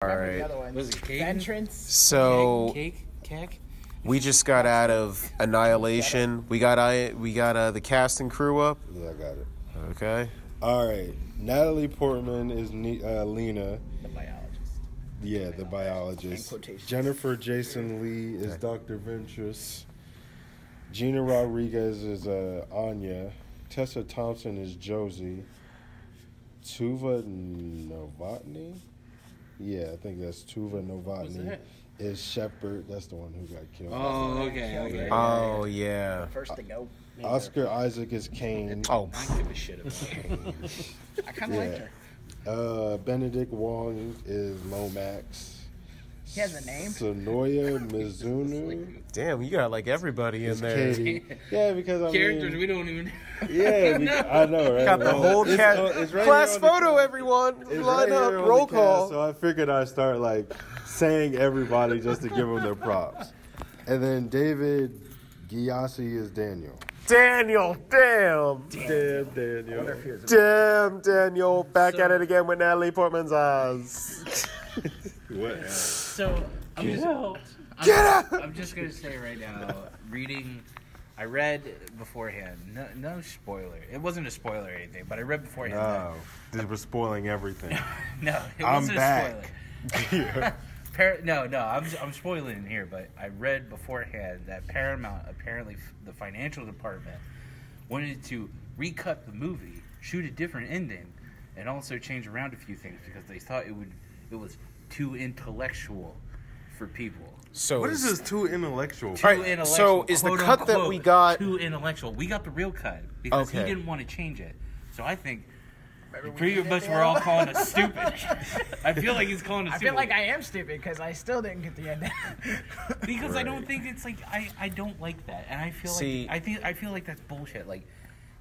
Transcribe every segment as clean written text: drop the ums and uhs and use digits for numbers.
All Remember the right. other ones. Was it cake? Vengeance. So Cake? we just got out of Annihilation. We got the cast and crew up. Yeah, I got it. Okay. All right. Natalie Portman is Lena. The biologist. Yeah, the biologist. quotations. Jennifer Jason Leigh is Dr. Ventress. Gina Rodriguez is Anya. Tessa Thompson is Josie. Tuva Novotny? Yeah, I think that's Tuva Novotny. Is Shepard. That's the one who got killed. Oh, okay. Oh yeah. First to go. Oscar Isaac is Kane. Oh, I don't give a shit about her. I kind of liked her. Benedict Wong is Lomax. He has a name? Sonoya Mizuno damn! You got like everybody in is there. Katie. Yeah, because I Characters mean, we don't even. yeah, I know, right? Got the whole It's- cast. it's right Class here on the- photo, everyone. It's Line right up. here on Roll the call. cast, so I figured I'd start like saying everybody just to give them their props. And then David Gyasi is Daniel. Daniel, damn. Damn, Daniel. Damn, Daniel. Back at it again with Natalie Portman's eyes. What? So I'm Get out! I'm just gonna say right now, I read beforehand. No spoiler. It wasn't a spoiler or anything, but I read beforehand. No, this was spoiling everything. No, it I'm wasn't back. a spoiler. I'm spoiling it here, but I read beforehand that Paramount, apparently the financial department, wanted to recut the movie, shoot a different ending, and also change around a few things because they thought it was too intellectual for people. So What is this too intellectual? All right, Intellectual, so is the quote, cut that unquote, we got? too intellectual? We got the real cut because he Okay. didn't want to change it. So I think pretty much we're all calling us stupid. I feel like he's calling us I stupid. feel like I am stupid because I still didn't get the ending. Because I don't think it's like I don't like that, and I feel See- like I feel like that's bullshit. Like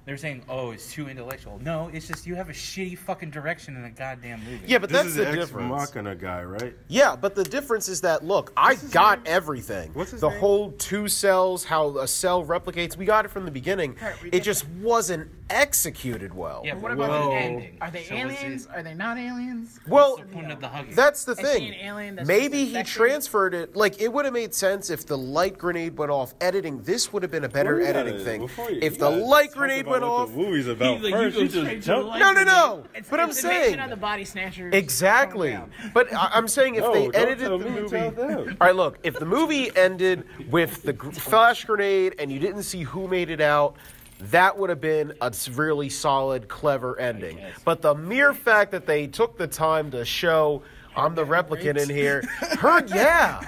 they're saying, oh, it's too intellectual. No, it's just you have a shitty fucking direction in a goddamn movie. Yeah, but This that's is the the Ex difference. Machina guy, right? Yeah, but the difference is that, look, I got everything. What's his the name? whole two cells, how a cell replicates. We got it from the beginning. Right, we It get just wasn't executed well. Yeah, What but about Whoa. the ending? Are they So is aliens? it- Are they not aliens? Well, What's the point of the hugging? that's the Is she thing. an alien that's Maybe just he infected? transferred it. Like, it would have made sense if the light grenade went off. Editing, this would have been a better Well, you editing gotta- thing. before you- If you the gotta light talk grenade about went what off. the movie's about He's like, first. you You go just straight to jumped. the light. No. It's, But I'm it's the mention saying of the body snatchers. exactly. coming down. But I'm saying if No, they don't edited tell the me, movie. tell them. All right, look. If the movie ended with the flash grenade and you didn't see who made it out, that would have been a really solid, clever ending. But the mere fact that they took the time to show I'm the replicant in here, yeah.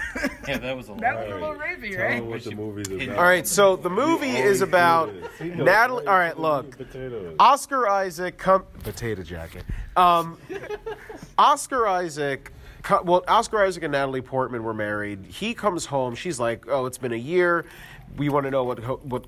Yeah, that was a That lot. was a little rapey, Tell them right? what the movie's about. All right, so the movie is about Natalie. All right, look. Oscar Isaac potato jacket. Oscar Isaac. Well, Oscar Isaac and Natalie Portman were married. He comes home. She's like, "Oh, it's been a year. We want to know what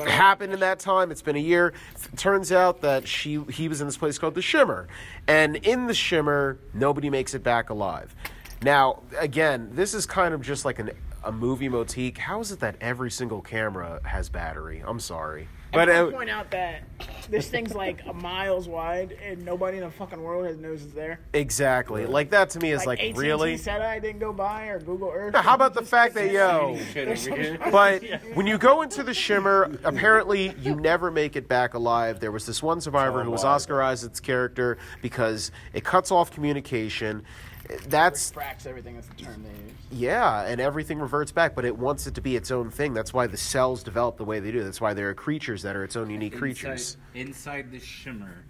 happened in that time. It's been a year." Turns out that he was in this place called the Shimmer, and in the Shimmer, nobody makes it back alive. Now, again, this is kind of just like a movie motif. How is it that every single camera has battery? I'm sorry. But But I point out that this thing's like a miles wide, and nobody in the fucking world knows it's there. exactly. Like, that to me is like AT&T really? said I didn't go by, or Google Earth. How about the fact that, yo, Shit over here. but when you go into the Shimmer, apparently you never make it back alive. There was this one survivor who was Oscar Isaac's character because it cuts off communication. That's, Fracks everything. That's the term they use. yeah, and everything reverts back, but it wants it to be its own thing. That's why the cells develop the way they do. That's why there are creatures that are its own unique creatures. Inside the Shimmer,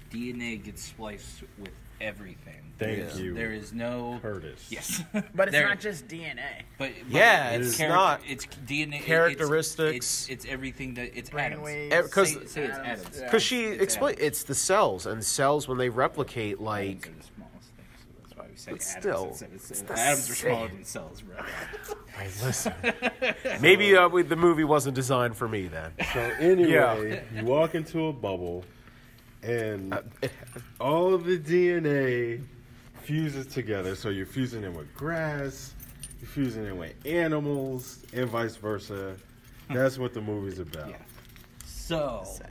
DNA gets spliced with everything. Thank you. There is no Curtis. Yes, But it's There- not just DNA. But Yeah, it's not. It's DNA Characteristics. It's everything that it's atoms. Brainwaves. Because Say it's atoms. because she It's explained atoms. it's the cells, and cells when they replicate, Atoms like, are the smallest things, so that's why we say But atoms. still, It's the atoms are same. smaller than cells, bro. hey, listen, maybe the movie wasn't designed for me then. So anyway, you walk into a bubble, and all of the DNA fuses together. So you're fusing it with grass, you're fusing it with animals, and vice versa. That's what the movie's about. Yeah.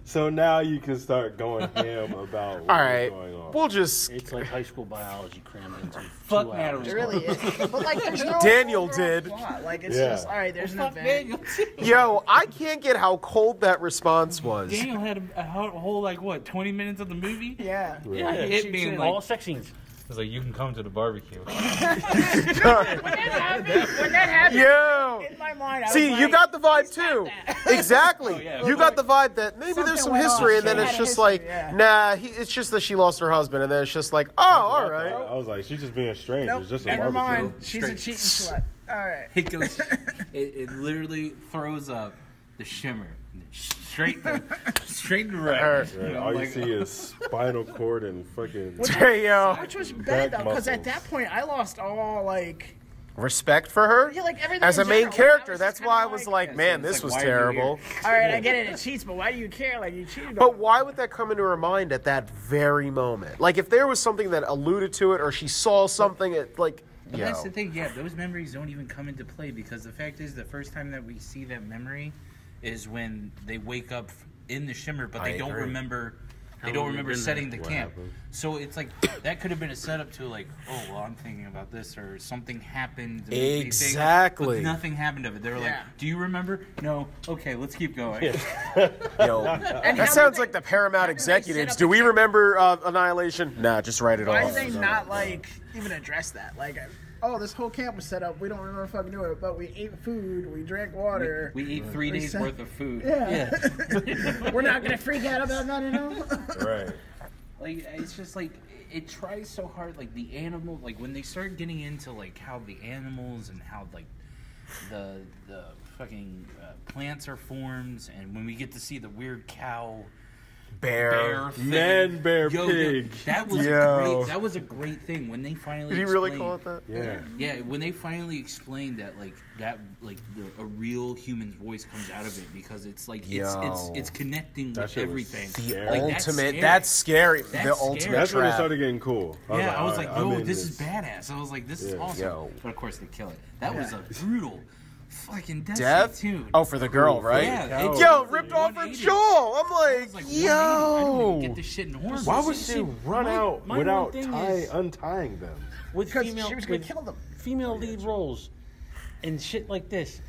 So now you can start going ham about what's All right, going on. we'll just. It's like high school biology crammed into Fuck 2 hours. Natalie. It really is. But like, there's no Daniel overall did. plot. Like, it's Yeah. just all right. There's an Fuck event. Daniel. Yo, I can't get how cold that response was. Daniel had a whole, like, what, 20 minutes of the movie? Yeah. Yeah, it hit me in, like, all sex scenes. was like, you can come to the barbecue. When that happened, Yo. in my mind, I See, was you like, got the vibe "Please stop too. that." Exactly. yeah. You got the vibe that maybe there's Something some went history, off. and then She it's had a just history, like, yeah. nah, it's just that she lost her husband, and then it's just like, oh, all right. I was like, she's just being strange. Nope, It's just a never barbecue. mind. She's a cheating slut. All right. It goes, it literally throws up the shimmer straight to right. Right, all you see is spinal cord and fucking. Hey, yo. Which was bad, though, Back because at muscles. that point, I lost all, like... Respect for her? Yeah, like, everything As in a main general. character, I was that's just why I kinda was like- like, man, it's this like, was why are you terrible. All right, I get it. It cheats, but why do you care? Like, you cheated But on why would that come into her mind at that very moment? Like, if there was something that alluded to it, or she saw something, like, But yo. that's the thing, yeah, those memories don't even come into play because the fact is the first time that we see that memory is when they wake up in the shimmer, but they I don't agree. remember. They How don't long remember you been setting there? the What camp. happened? So it's like that could have been a setup to like, oh well, I'm thinking about this or something happened. to make me think, Exactly. but nothing happened of it. They were Yeah. like, do you remember? No. Okay, let's keep going. Yo, how that did sounds they- like the Paramount how did they set executives. up Do a we camp? remember Annihilation? Nah, just write it Why off. did they not, like, even address that? Like, oh, this whole camp was set up. We don't remember fucking doing it, but we ate food, we drank water. We ate 3 days said- worth of food. Yeah. We're not going to freak out about that, you know? Right. Like it's just like it tries so hard. Like the animal, like when they start getting into like how the animals and how like the fucking plants are formed, and when we get to see the weird cow Bear. thing. Man, bear, Yo, pig. That was Yo. great. That was a great thing when they finally. Did he really explained- call it that? Yeah. Yeah, when they finally explained that, a real human's voice comes out of it because it's like Yo. it's connecting That with shit was everything. scary. Like, Ultimate. That's scary. That's The scary. ultimate That's when it trap. started getting cool. Yeah, I was like, "Alright, I'm yo, in this is badass. I was like, this is Yeah. awesome. Yo. But of course, they kill it. That was a brutal fucking death, Death? tune. Oh, for the girl, right? yeah. Yo, it Yo, was ripped like off her 180. jaw. I'm I like, was like, 180. I don't even yo. get this shit in horns. Why would she run out my without one thing is- untying them? With Because female, she was going with to kill them. female lead roles and shit like this,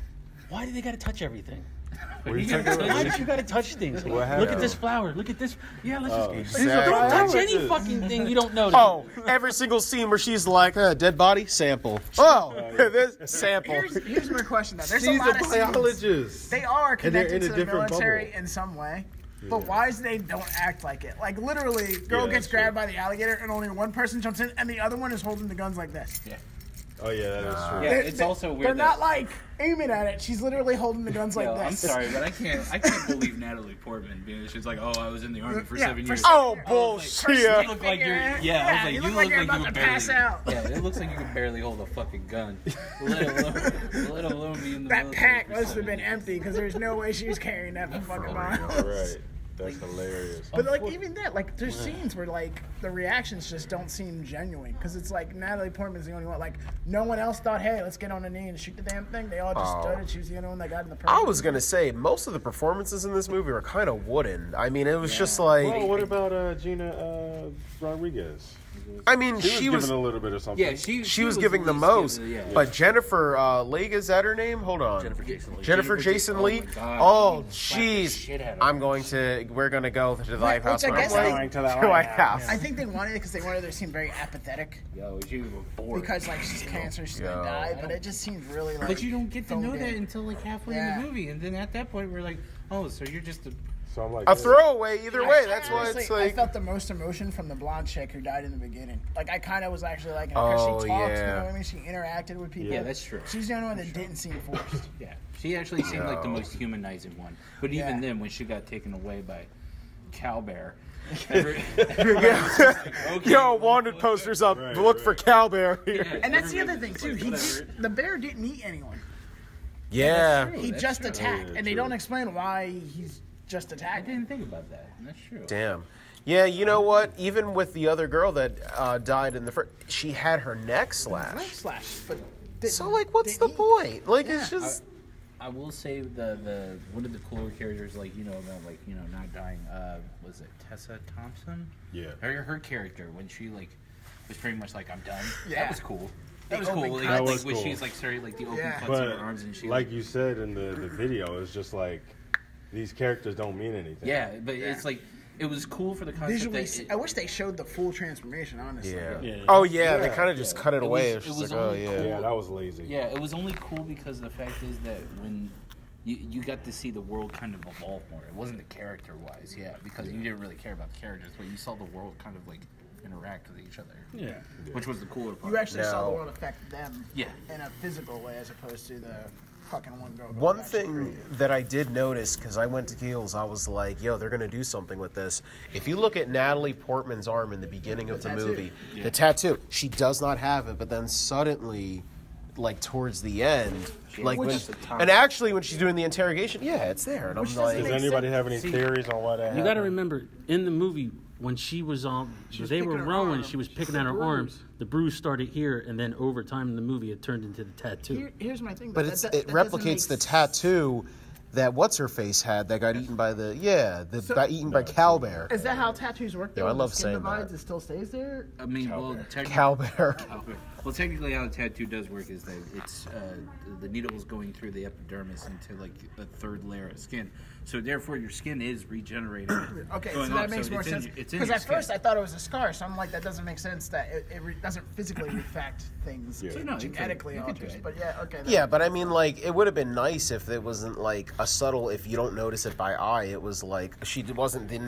why do they gotta touch everything? What are you talking Why about? do you gotta touch things? What Look happened? at this flower. Look at this. Yeah, let's just Exactly. don't touch How any is it? fucking thing you don't know. Oh, every single scene where she's like, dead body, sample. Oh, this sample. Here's my question, though. There's She's a lot of a scenes. biologist. They are And they're connected in to a the different military bubble. in some way. But why is they don't act like it? Like, literally, girl Yeah, gets that's grabbed by the alligator and only one person jumps in and the other one is holding the guns like this. Yeah. Oh yeah, that is true. Yeah, They- it's they- also weird. They're not, like, aiming at it. She's literally holding the guns like Yo, this. I'm sorry, but I can't believe Natalie Portman being. She's like, oh, I was in the army for Yeah, 7 for years. Oh, You bullshit. look like you're. Figure. Yeah, I was like, you look like you're about to barely, pass out. Yeah, it looks like you can barely hold a fucking gun, let alone be in the That military pack for must have 7 been years. empty because there's no way she was carrying that for fucking miles. Right. That's hilarious. But like even that, like there's scenes where like the reactions just don't seem genuine because it's like Natalie Portman's the only one. Like no one else thought, hey, let's get on a knee and shoot the damn thing. They all just stood it. She was the only one that got in the. I was gonna say most of the performances in this movie were kind of wooden. I mean, it was just like, Well, what about Gina Rodriguez? I mean, She she was was given a little bit of something. Yeah, she was giving the least most. given- yeah. But Jennifer Leigh, is that her name? Hold on, Jennifer Jason Leigh. Jennifer Jennifer Jason Ja- Leigh. oh my God. Oh, Slap the jeez. shit out of her. We're gonna go to the White House. Which I guess they- Going to the To the White House. I think they wanted it because they wanted her to seem very apathetic Yo, you were bored. because like she's cancer, she's Yo. gonna die. But it just seemed really like. But you don't get to know phoned that in. until like halfway in Yeah. the movie, and then at that point we're like, oh, so you're just a. So I'm like, A throwaway, either way. That's why Honestly, it's I like. felt the most emotion from the blonde chick who died in the beginning. Like I kind of was actually like, because Oh, she talked, you yeah. know what I mean? She interacted with people. Yeah, that's true. She's the only one that didn't seem forced. Yeah, she actually seemed like the Yo. most humanizing one. But Yeah. even then, when she got taken away by Cowbear, Yo, wanted posters up. Right, Look right. for Cowbear here. And that's the other thing too. The bear didn't eat anyone. Yeah. true. He that's just true. attacked, Yeah, and they true. don't explain why he's just I attacking. didn't think about that. That's true. Damn. Yeah, you know what? Even with the other girl that died in the first, she had her neck slashed. Slash, but So, like, what's the point? Like, it's just. I will say the one of the cooler characters, like about not dying. Was it Tessa Thompson? Yeah. Her character when she like was pretty much like I'm done. Yeah. That was cool. That was open cool. cuts. That Like was when cool. she's like starting like the open Yeah. cuts But of her arms and she like you said in the video, it's just like these characters don't mean anything. yeah, but it's like it was cool for the concept Visually, that I wish they showed the full transformation. Honestly, Yeah. Oh yeah, they Yeah. kind of just cut it away. was- It's it just was like, oh only yeah. cool. Yeah, that was lazy. Yeah, it was only cool because the fact is that when you got to see the world kind of evolve more. It wasn't the character wise, because you didn't really care about the characters, but you saw the world kind of like interact with each other. Yeah. Which was the cooler part. you actually saw Now- the world affect them. Yeah. In a physical way, as opposed to the fucking one girl. going One back to thing Korea. that I did notice, because I went to Keels, I was like, yo, they're going to do something with this. If you look at Natalie Portman's arm in the beginning of the tattoo. movie, the tattoo, she does not have it, but then suddenly, like towards the end, like when, Which- and actually when she's doing the interrogation, yeah, it's there. And I'm Which like, doesn't Does make anybody sense. have any theories on why that happened? You got to remember, in the movie, when she was was they were picking her rowing, arm. she was picking at her arms. The bruise started here, and then over time in the movie, it turned into the tattoo. Here's my thing. but though, it's, that it doesn't replicates make the tattoo that what's-her-face had that got eaten by got eaten by Cowbear. Is that how tattoos work? Yeah, though? I When love the skin saying divides, that. it still stays there. I mean, well, Cowbear. well, technically, how the tattoo does work is that it's the needle is going through the epidermis into like a third layer of skin. So therefore, your skin is regenerating. Okay, going so that up, makes more it's in sense. your- it's in Because your at skin. first I thought it was a scar, so I'm like, that doesn't make sense. That it doesn't physically affect things Yeah. No, you could- genetically you could do alters. it. But yeah, okay. that- Yeah, but I mean, like, it would have been nice if it wasn't like a subtle. If you don't notice it by eye, it was like she didn't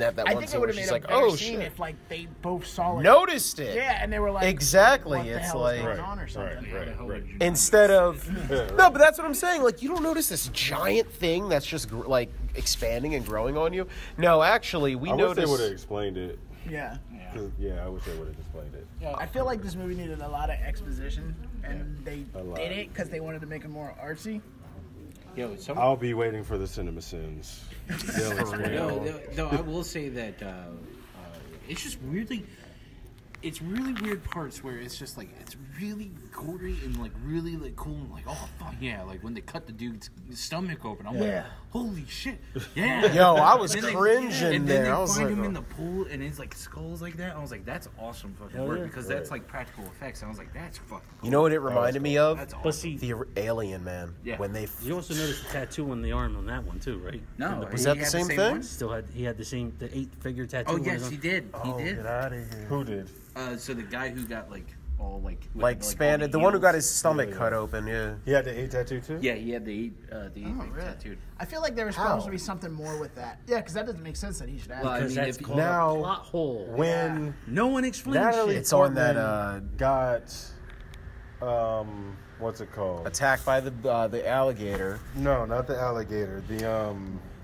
have that I one think scene it where would have she's made a like, better "Oh scene shit," if like they both saw it. noticed it. Yeah, and they were like, Exactly, What the it's hell is like- going on or something? Right. Instead of no, but that's what I'm saying. Like, you don't notice this giant thing that's just like expanding and growing on you. No, actually, we I wish they would have noticed. explained it. Yeah. 'Cause, yeah, I wish they would have explained it. I feel like this movie needed a lot of exposition, and they A lot. did it because they wanted to make it more artsy. Yo, some, I'll be waiting for the cinema sins. They'll explain it all. no, I will say that it's just weirdly. It's really weird parts where it's just like it's really gory and like really like cool and like oh fuck yeah, like when they cut the dude's stomach open, I'm Yeah. like holy shit, yeah. Yo, I was And then cringing and there. then I they was find like, him in the pool and it's like skulls like that. I was like that's awesome fucking Hell work yeah. because that's like practical effects. I was like that's fucking. Cool. you know what it reminded me of? That's awesome. But see, The Alien Man. Yeah. When they you also noticed the tattoo on the arm on that one too, right? no, Was he that the had same thing? one? He had the 8-figure tattoo. Oh on his yes, arm. he did. He did. Get out of here. Who did? So the guy who got like all like with, Like all expanded. the The one who got heels. his stomach Yeah. cut open. Yeah. He had the 8 tattoo too? Yeah, he had the eight Oh, really? tattooed. I feel like there was How? supposed to be something more with that. Yeah, because that doesn't make sense that he should have. Well, I Because mean, that's if- called Now- a plot hole. When No one explains Natalie shit. It's on that, Portman got, what's it called? Attacked by the alligator. No, not the alligator. The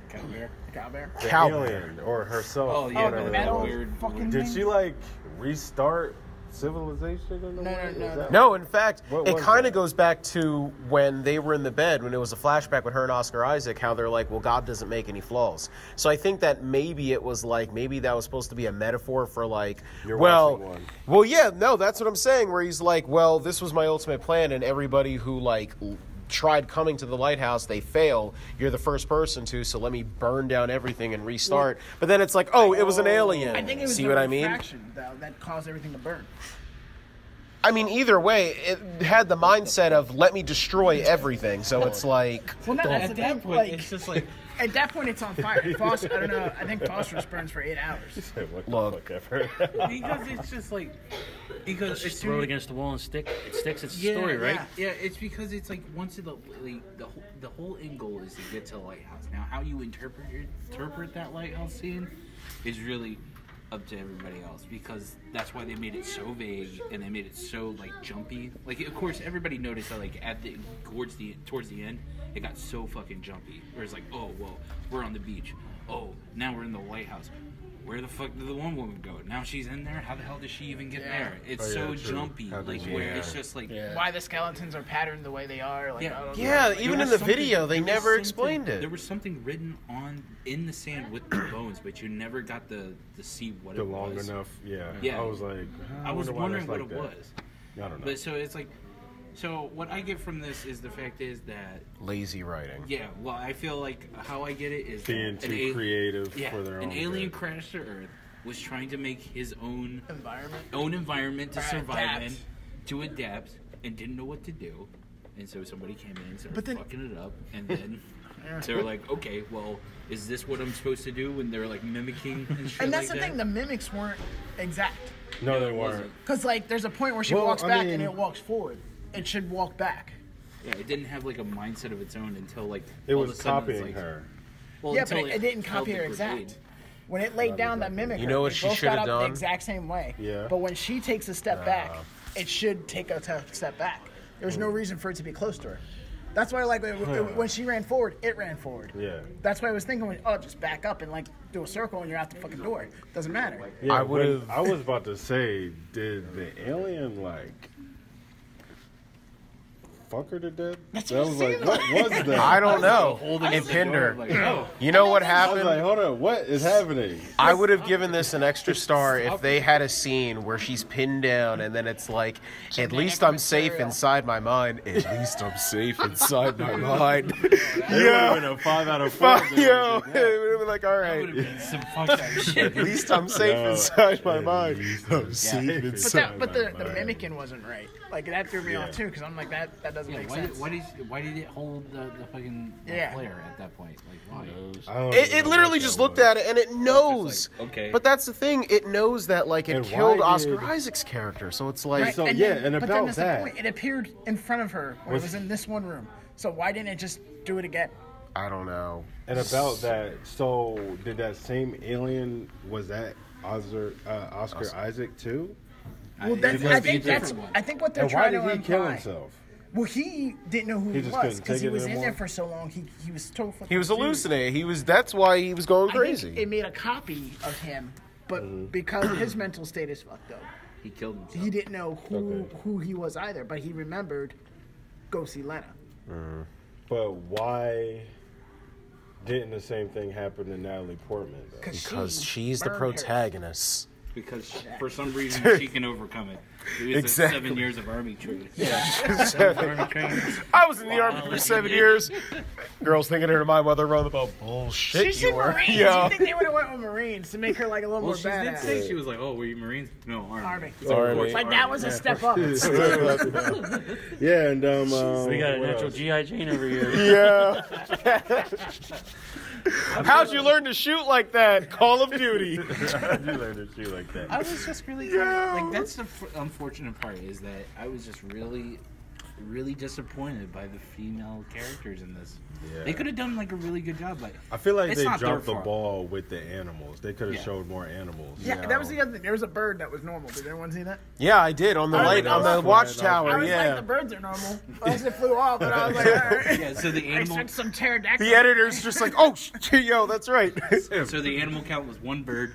Cowbear. Cowbear. alien or herself. Oh, yeah, whatever the that metal was. weird- fucking Did thing? she like restart civilization in a No, way? no, Is that- No, in fact, What it was kind that? of goes back to when they were in the bed, when it was a flashback with her and Oscar Isaac, how they're like, well, God doesn't make any flaws. So I think that maybe it was like, maybe that was supposed to be a metaphor for like, You're well, watching one. well, yeah, no, that's what I'm saying, where he's like, well, this was my ultimate plan, and everybody who like tried coming to the lighthouse, they fail. You're the first person to, so let me burn down everything and restart. But then it's like, oh, it was an alien. I think it was See the what I mean? refraction, though, that caused everything to burn. I mean, either way, it had the mindset of let me destroy everything. So it's like, Well, no, that's At the that thing, point, like, it's just like at that point, it's on fire. Phosphorus, I don't know. I think phosphorus burns for 8 hours. What the Look. fuck ever? because it's just like because Just throw it against the wall and stick. It sticks. It's a yeah, story, right? Yeah, it's because it's like once the whole end goal is to get to the lighthouse. Now, how you interpret that lighthouse scene is really up to everybody else because that's why they made it so vague and they made it so like jumpy. Like, of course, everybody noticed that like towards the end, it got so fucking jumpy. Where it's like, oh well, we're on the beach. Oh, now we're in the lighthouse. Where the fuck did the one woman go? Now she's in there. How the hell does she even get there? It's Oh, yeah, so true. jumpy. How did Like you- where yeah. it's just like Why the skeletons are patterned the way they are. Like, Yeah. I don't yeah, know. even There in was the something- video, they there was never something- explained it. There was something written in the sand with the bones, but you never got to see what The it long was. enough, yeah. Yeah. I was like, I was wonder why wondering that's what like it that. was. I don't know. But so it's like, So what I get from this is the fact is that Lazy writing. yeah, well, I feel like how I get it is Being that too creative yeah, for their own an alien good. crashed to Earth, was trying to make his own Environment. to Or survive adapt. in, to adapt, and didn't know what to do. And so somebody came in and started fucking it up, and then they were like, okay, well, is this what I'm supposed to do? And they're like mimicking and shit And that's like the thing. that. The mimics weren't exact. No, they it weren't. wasn't. Because like, there's a point where she Well, walks I back mean- and it walks forward. It should walk back. Yeah, it didn't have like a mindset of its own until like It all was of a sudden it's copying like, her. Well, Yeah, but until it didn't felt copy her degrade. exact. When it laid down that mimic, You know what they she both should got have up the done? exact same way. Yeah. But when she takes a step back, it should take a step back. There's no reason for it to be close to her. That's why, like, when she ran forward, it ran forward. Yeah. That's why I was thinking, just back up and like do a circle and you're out the fucking door. Doesn't matter. Yeah, I would've- I was about to say, did the alien like fuck her to death? That's That what was it like, seemed what like. was that? I don't know. Holding It the pinned door, her. like, oh. You know what I was happened? like, hold on, what is happening? I would have given this an extra star if they had a scene where she's pinned down and then it's like, at least I'm safe material. inside my mind. At least I'm safe inside my mind. It would have been a 5 out of 4. Fuck, yo. It would have been like, all That right. would have been some fucked up shit. At least I'm safe No. inside my mind. least I'm I'm safe safe. inside But the Right. mimicking wasn't right. Like that threw me Yeah. off too because I'm like that doesn't Yeah, make why sense. did it hold the fucking Yeah. flare at that point? Like, why? I don't It even know literally what just that looked was. at it and it knows. like, okay. But that's the thing. It knows that like it And killed why Oscar did- Isaac's character. So it's like, Right, So, and yeah, then, and but about then that's that- the point. It appeared in front of her when it was in this one room. So why didn't it just do it again? I don't know. And about that, so did that same alien, was that Oscar Isaac too? Well, It that's, must I be a think that's different one. I think what they're And why trying did to he kill imply. himself? Well, he didn't know who He he just was couldn't because take he it was in anymore? there for so long. He was so fucking He was confused. hallucinating. He was. That's why he was going I crazy. think it made a copy of him, but because his mental state is fucked up, He killed himself. he didn't know Okay. who he was either. But he remembered, go see Lena. But why didn't the same thing happen to Natalie Portman? Though? Because she's the burned her. protagonist. Because for some reason she can overcome it. It was Exactly. 7 years of army training. I was in the army for 7 years. Girls thinking in her mind while they're running about bullshit. She said you were. Marines. Yeah. You think they would have went with Marines to make her like a little Well, more she did badass? say she was like, "Oh, were you Marines?" No, Army. Army. It's like, of Army. course, Like that was a step up. Yeah, and We got a what natural else? GI Jane over here. Yeah. How'd you learn to shoot like that? Call of Duty. You learned to shoot like that. I was just really like that's the unfortunate part is that I was just really disappointed by the female characters in this. Yeah. They could have done like a really good job, but I feel like It's they not their dropped the fault. ball with the animals. They could have Yeah. showed more animals. Yeah, that was the other thing. There was a bird that was normal. Did anyone see that? Yeah, I did on the I was light like, on oh, the look. watchtower. I was Yeah. like, the birds are normal. Unless it flew off, and I was like, all right. yeah. So the I animal, sent some pterodactyl. The editor's just like, oh, yo, that's right. so the animal count was 1 bird,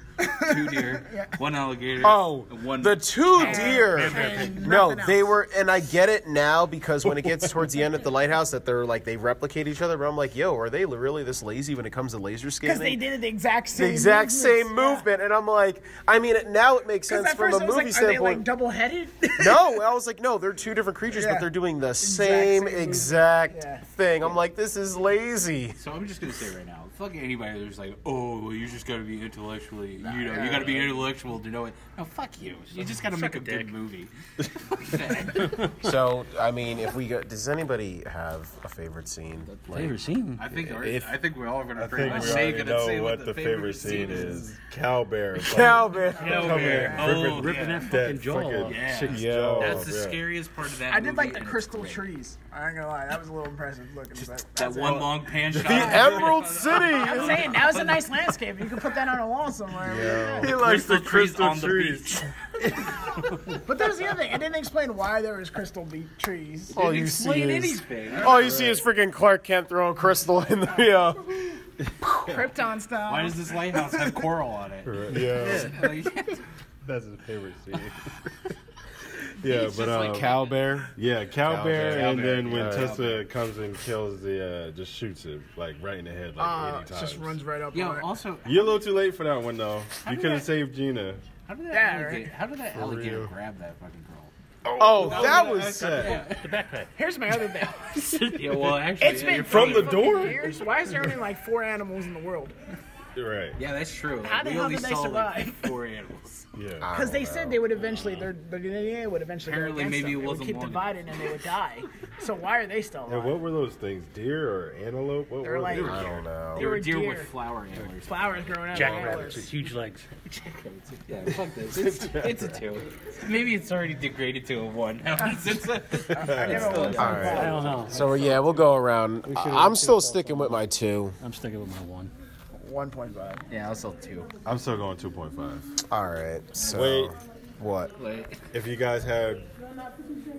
2 deer, 1 alligator. Oh, and 1 the 2 deer. and No, nothing they else. were, and I get it now because when it gets towards the end at the lighthouse, that they're like they replicate each other. But I'm like, yo, are they really this lazy when it comes to laser Because they scanning? did it the exact same. The exact same movements, yeah. movement, and I'm like, I mean, now it makes 'Cause sense at from first a I was movie like, are they like standpoint. double-headed? No, I was like, no, they're 2 different creatures, Yeah. but they're doing the same same movement. exact Yeah. thing. I'm like, this is lazy. So I'm just gonna say right now, fuck anybody that's like, oh, well, you just gotta be intellectually, you gotta be intellectual to know it. No, fuck you. You just gotta make a good movie. Fuck that. So, I mean, if we go, does anybody have a favorite scene? Favorite scene? I think If- I think we're all gonna I pretty think much we say already gonna say know what what the favorite scene is. Cowbear. Cowbear. Cowbear. Oh, Ripping yeah. that That fucking jaw fucking off. Yeah. chick's Yeah. jaw. That's the yeah. scariest part of that I did like movie, the and crystal it's great. trees. I ain't gonna lie, that was a little impressive looking. But That that's one it. long pan shot. The Emerald I'm City. saying that was a nice landscape. You could put that on a wall somewhere. Yeah. He likes the crystal on the trees. beach. But that was the other thing. I didn't explain why there was crystal trees. All Didn't you see explain is anything. all you see is freaking Clark Kent throwing crystal in the Krypton style. Why does this lighthouse have coral on it? Yeah. Like, That's his favorite scene. Yeah, It's but just like Cowbear. yeah, Cowbear, and Cowbear. then when Yeah. Tessa comes and kills the, just shoots him like right in the head like 80 times. just runs right up yo, on it. also, You're a little too late for that one though. You did could have that- saved Gina. how did that Yeah, alligator, right. how did that alligator real. grab that fucking girl? Oh, that was sick. The backpack. Here's my other thing. Yeah, well, actually, It's been From the 3 door? fucking years. Why is there only like 4 animals in the world? Right. Yeah, that's true. How the We hell only did they saw, survive? Like 4 animals. Yeah. Because they said they would eventually, their DNA would eventually Apparently, go against maybe them. it They would wasn't keep long dividing and they would die. So why are they still And alive? what were those things? Deer or antelope? What They're were like- they? I don't know. They were Deer deer. with flower antlers. Flowers growing out of Jackrabbits antlers. with huge legs. Yeah, fuck this. It's a 2. Maybe it's already degraded to a 1 now. Since I never was All right. I don't know. So yeah, we'll go around. I'm still sticking with my 2. I'm sticking with my 1. 1.5. yeah, I'll sell 2. I'm still going 2.5. All right. So Wait. what? Like, If you guys had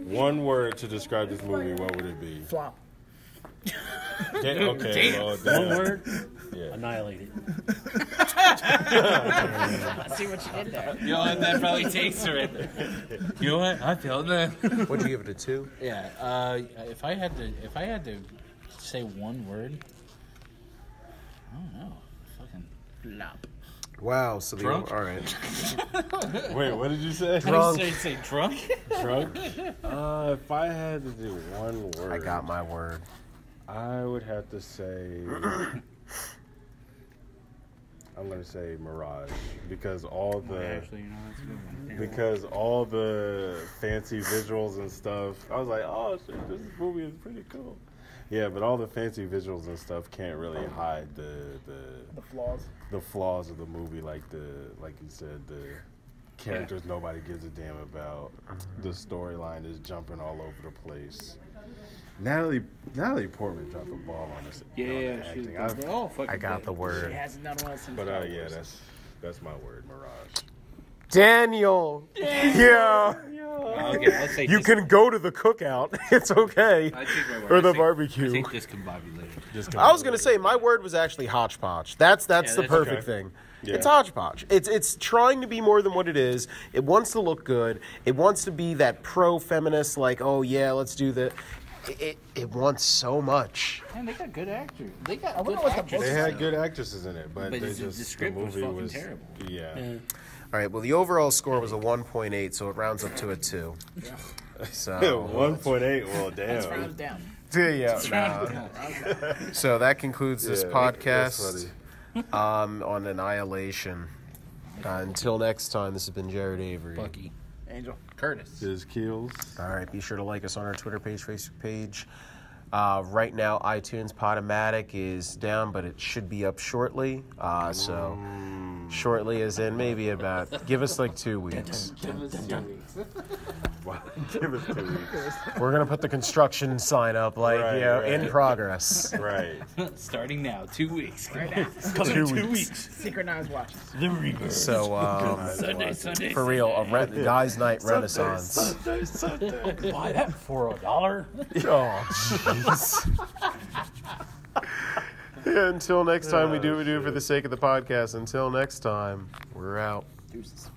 one word to describe this movie, what would it be? Flop. Okay, Damn. well, One damn. word, Yeah. annihilated. I see what you did there. you know what? That probably takes surrender. You know what? I felt that. Would you give it a 2? Yeah. If I had to say one word, I don't know. Fucking Flop. Wow. So Drunk? all right. Wait, what did you say? Drunk. Say drunk. Drunk? If I had to do one word, I got my word. I would have to say. I'm gonna say Mirage because all the Actually, you know that's a good one. Yeah. because all the fancy visuals and stuff. I was like, oh shit, this movie is pretty cool. Yeah, but all the fancy visuals and stuff can't really hide The flaws. the flaws of the movie, like you said, the characters nobody gives a damn about. The storyline is jumping all over the place. Natalie Portman dropped the ball on this. on the Yeah, she's acting. fucking I got the She word. hasn't done well since. But Star yeah, Wars. that's my word, Mirage. Daniel. Yeah. Okay, I'll say You can go to the cookout. It's okay. I take my word. Or the I think- barbecue. I think discombobulated. I was gonna say my word was actually hodgepodge. That's the that's perfect okay. thing. Yeah. It's hodgepodge. It's trying to be more than what it is. It wants to look good. It wants to be that pro-feminist, like, oh yeah, let's do that. It wants so much. Man, they got good actors. They got wonder good what the actors. They had good actresses in it, but But they the just script the was movie fucking was terrible. Yeah. All right. Well, the overall score was a 1.8, so it rounds up to a 2. So 1.8. Well, That's damn. rounds down. yeah. So that concludes this Yeah, podcast that's on Annihilation. Until next time, this has been Jared Avery. Bucky. Angel. Curtis. His Keels. All right, be sure to like us on our Twitter page, Facebook page. Right now, iTunes Podomatic is down, but it should be up shortly. So shortly as in maybe about, give us like 2 weeks. Wow. Give us 2 weeks. We're going to put the construction sign up like, Right, you know, right. in progress. Right. Starting now, 2 weeks. Right now. Coming in 2 weeks. Synchronized watches. The Rebirth. So, Sunday. for real, a guys' night renaissance. Buy that for $1. Oh, jeez. Yeah, until next time, we do what we do for the sake of the podcast. Until next time, we're out. Deuces.